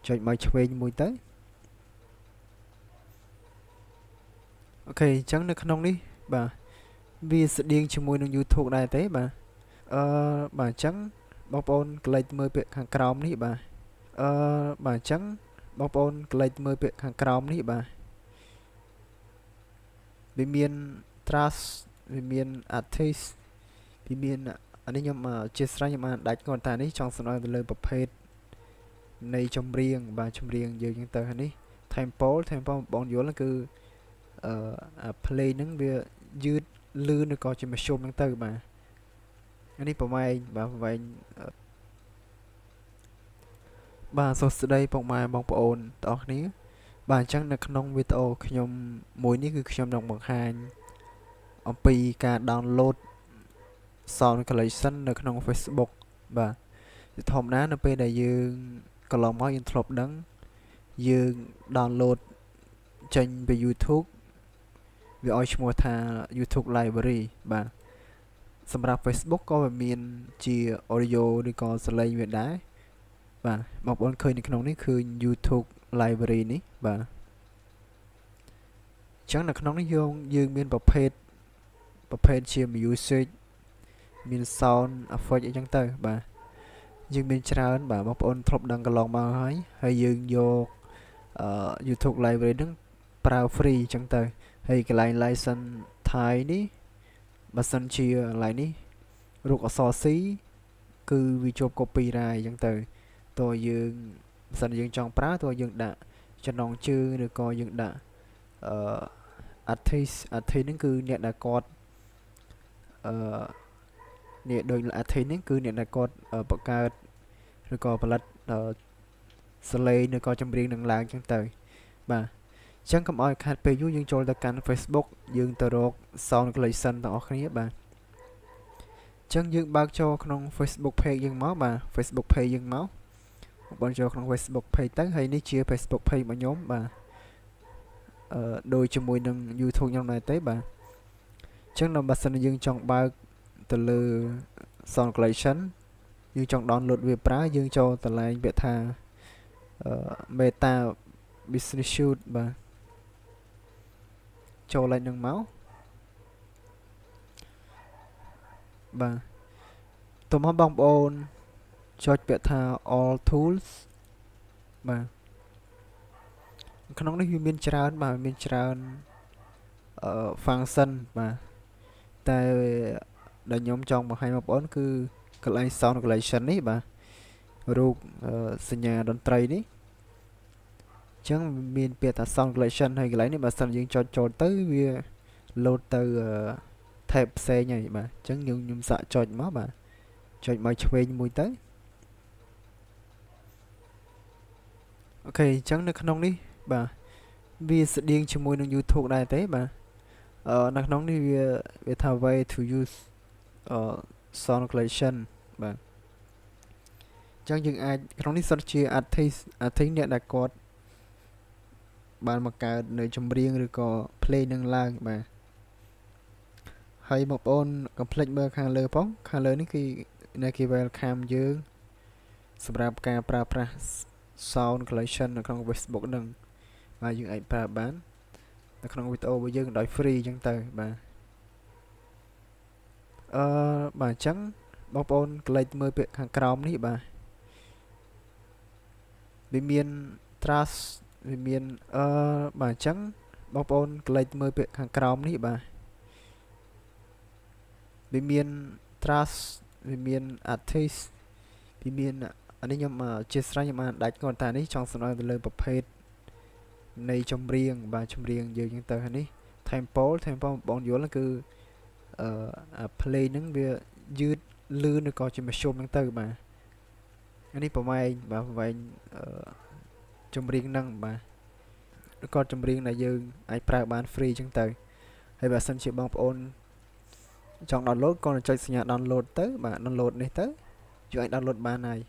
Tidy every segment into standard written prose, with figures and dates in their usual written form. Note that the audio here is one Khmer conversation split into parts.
ចុចមកឆ្វេងមួយទៅអូខេអញ្ចឹងនៅក្នុងនេះបាទវាស្តៀងជាមួយនឹង YouTube ដែរទេបាទបាទអញ្ចឹងបងប្អូនក្លេចមើលពាក្យខាងក្រោមនេះបាទបាទអញ្ចឹងបងប្អូនក្លេចមើលពាក្យខាងក្រោមនេះបាទវាមាន trust វាមាន artist វាមានអានេះខ្ញុំជាស្រ័យខ្ញុំបានដាច់គាត់ថានេះចង់សំដៅទៅលើប្រភេទនៃចម្រៀងបាទចម្រៀងយើងហ្នឹងទៅនេះ tempo បងប្អូនយល់គឺplay ហ្នឹងវាយឺតលឿនឬក៏ជាមធ្យមហ្នឹងទៅបាទអានេះប្រវែងបាទប្រវែងបាទសួស្តីពុកម៉ែបងប្អូនទាំងអស់គ្នាបាទអញ្ចឹងនៅក្នុងវីដេអូខ្ញុំមួយនេះគឺខ្ញុំនឹងបង្ហាញអំពីការ download sound collection នៅក្នុង Facebook បាទធម្មតានៅពេលដែលយើងកន្លងមកយើងធ្លាប់ដឹងយើង download ចេញពី YouTube វាឲ្យឈ្មោះថា YouTube Library បាទសម្រាប់ Facebook ក៏វាមានជា audio ឬក៏សំឡេងវាដែរបាទបងប្អូនឃើញនៅក្នុងនេះគឺ YouTube Library នេះបាទអញ្ចឹងនៅក្នុងនេះយើងមានប្រភេទជា music មាន sound effect អីចឹងទៅបាទយើងមានច្រើនបាទបងប្អូនធ្លាប់ដឹងកន្លងមកហើយយើងយក YouTube Library ហ្នឹងប្រើ free អញ្ចឹងទៅហើយកន្លែង license Thai នេះបើសិនជាកន្លែងនេះរូបអក្សរ C គឺវាជាប់ copyright អញ្ចឹងទៅតើយើងបើសិនយើងចង់ប្រើតើយើងដាក់ចំណងជើងឬក៏យើងដាក់artist ហ្នឹងគឺអ្នកដែលគាត់នេះដូច artist ហ្នឹងគឺអ្នកដែលគាត់បង្កើតឬក៏ផលិតសលេងឬក៏ចម្រៀងនឹងឡើងអញ្ចឹងទៅបាទអញ្ចឹងកុំឲ្យខាត់ពេលយូរយើងចូលទៅកាន់ Facebook យើងទៅរក sound collection ទាំងអស់គ្នាបាទអញ្ចឹងយើងបើកចូលក្នុង Facebook page យើងមកបាទ Facebook page យើងមកបងចូលក្នុង Facebook page ទៅហើយនេះជា Facebook page របស់ខ្ញុំបាទដូចជាមួយនឹង YouTube ខ្ញុំដែរទេបាទអញ្ចឹងដល់បើសិនយើងចង់បើកទៅលើ sound collection យើងចង់ download វាប្រើយើងចូលតលែងពាក្យថាMeta Business Suite បាទចូលឡើងនឹងមកបាទតោះមកបងប្អូនចុចពាក្យថា All Tools បាទក្នុងនេះវាមានច្រើនបាទមានច្រើនfunction បាទតែដែលខ្ញុំចង់បង្ហាញបងប្អូនគឺកន្លែង sound collection នេះបាទរូបសញ្ញាតន្ត្រីនេះអញ្ចឹងមានពាក្យថា sound collection ហើយកន្លែងនេះបើសិនយើងចុចចូលទៅវា load ទៅ tab ផ្សេងហើយបាទអញ្ចឹងខ្ញុំសាកចុចមកបាទចុចមកឆ្វេងមួយទៅអូខេអញ្ចឹងនៅក្នុងនេះបាទវាស្តៀងជាមួយនឹង YouTube ដែរទេបាទនៅក្នុងនេះវាថា way to use sound collection បាទអញ្ចឹងយើងអាចក្នុងនេះសិតជា artist អ្នកដែលគាត់បានបង្កើតនៅចម្រៀងឬក៏ play នឹងឡើងបាទហើយបងប្អូនកុំភ្លេចមើលខាងលើផងខាងលើនេះគឺនៅគេ welcome យើងសម្រាប់ការប្រើប្រាស់ sound collection នៅក្នុង Facebook ហ្នឹងបាទយើងអាចប្រើបាននៅក្នុងវីដេអូរបស់យើងដោយ free អញ្ចឹងទៅបាទបាទអញ្ចឹងបងប្អូនក្លេចមើលពាក្យខាងក្រោមនេះបាទវាមាន trust វាមានបាទអញ្ចឹងបងប្អូនក្លេចមើលពាក្យខាងក្រោមនេះបាទវាមាន trust វាមាន artist វាមានអានេះខ្ញុំជាស្រ័យខ្ញុំបានដាច់គាត់ថានេះចង់សំដៅទៅលើប្រភេទនៃចម្រៀងបាទចម្រៀងយើងហ្នឹងទៅនេះ tempo បងប្អូនយល់គឺplay ហ្នឹងវាយឺតលឿនឬក៏ជាមធ្យមហ្នឹងទៅបាទអានេះប្រវែងបាទប្រវែងចម្រៀងហ្នឹងបាទឬក៏ចម្រៀងដែលយើងអាចប្រើបាន free អញ្ចឹងទៅហើយបើសិនជាបងប្អូនចង់ download ក៏ចុចសញ្ញា download ទៅបាទ download នេះទៅយើងអាច download បានហើយ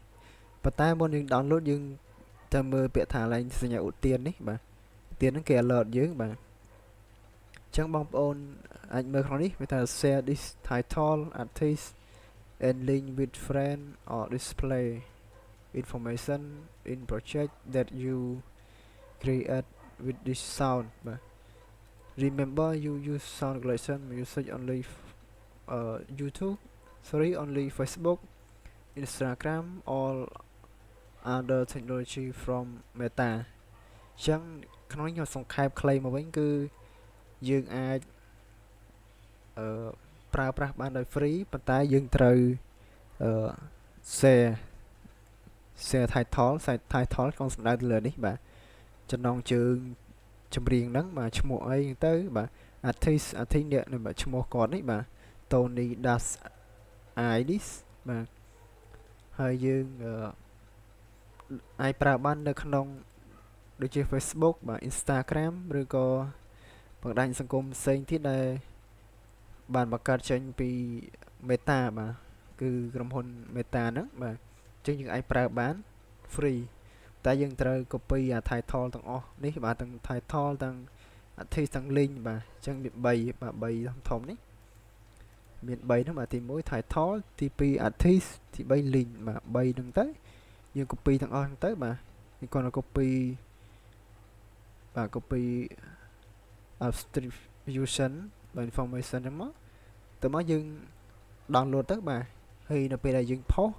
ប៉ុន្តែមុនយើង download យើងទៅមើលពាក្យថាឡើងសញ្ញាឧទាននេះបាទឧទានហ្នឹងគេ alert យើងបាទអញ្ចឹងបងប្អូនអាចមើលក្នុងនេះវាថា share this title artist and link with friend or display information in project that you create with this sound បាទ remember you use sound regulation usage only YouTube sorry only Facebook Instagram all other technology from Meta ចឹងក្នុងខ្ញុំសង្ខេបខ្លីមកវិញគឺយើងអាចប្រើប្រាស់បានដោយ free ប៉ុន្តែយើងត្រូវshare title title ក្នុងសំដៅទៅលើនេះបាទចំណងជើងចម្រៀងហ្នឹងបាទឈ្មោះអីទៅបាទ artist នេះបាទឈ្មោះគាត់នេះបាទ Tony Das Idis បាទហើយយើងអាចប្រើបាននៅក្នុងដូចជា Facebook បាទ Instagram ឬក៏បណ្ដាញសង្គមផ្សេងទៀតដែលបានបង្កើតចេញពី Meta បាទគឺក្រុមហ៊ុន Meta ហ្នឹងបាទអញ្ចឹងយើងអាចប្រើបាន free តែយើងត្រូវ copy អា title ទាំងអស់នេះបាទទាំង title ទាំង artist ទាំង link បាទអញ្ចឹងមាន3បាទ3ធំនេះមាន3ហ្នឹងបាទទី1 title ទី2 artist ទី3 link បាទ3ហ្នឹងទៅយើង copy ទាំងអស់ហ្នឹងទៅបាទយើងគ្រាន់តែ copy បាទ copy distribution បាទ information ហ្នឹងមកទៅមកយើង download ទៅបាទហើយនៅពេលដែលយើងផុស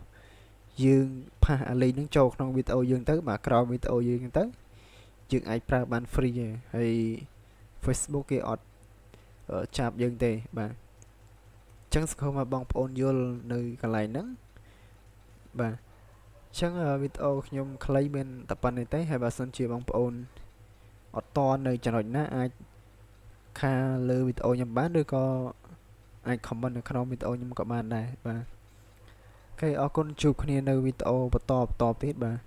យើងផាសអា link ហ្នឹងចូលក្នុងវីដេអូយើងទៅបាទក្រោមវីដេអូយើងទៅយើងអាចប្រើបាន free ហើយ Facebook គេអត់ចាប់យើងទេបាទអញ្ចឹងសង្ឃឹមថាបងប្អូនយល់នៅកន្លែងហ្នឹងបាទអញ្ចឹងវីដេអូខ្ញុំខ្លីមានតែប៉ុណ្្នេះទេហើយបើសិនជាបងប្អូនអត់តនៅចំណុចណាអាចខាលើវីដេអូខ្ញុំបានឬក៏អាច comment នៅក្នុងវីដេអូខ្ញុំក៏បានដែរបាទអូខេអរគុណជួបគ្នានៅវីដេអូបន្តទៀតបាទ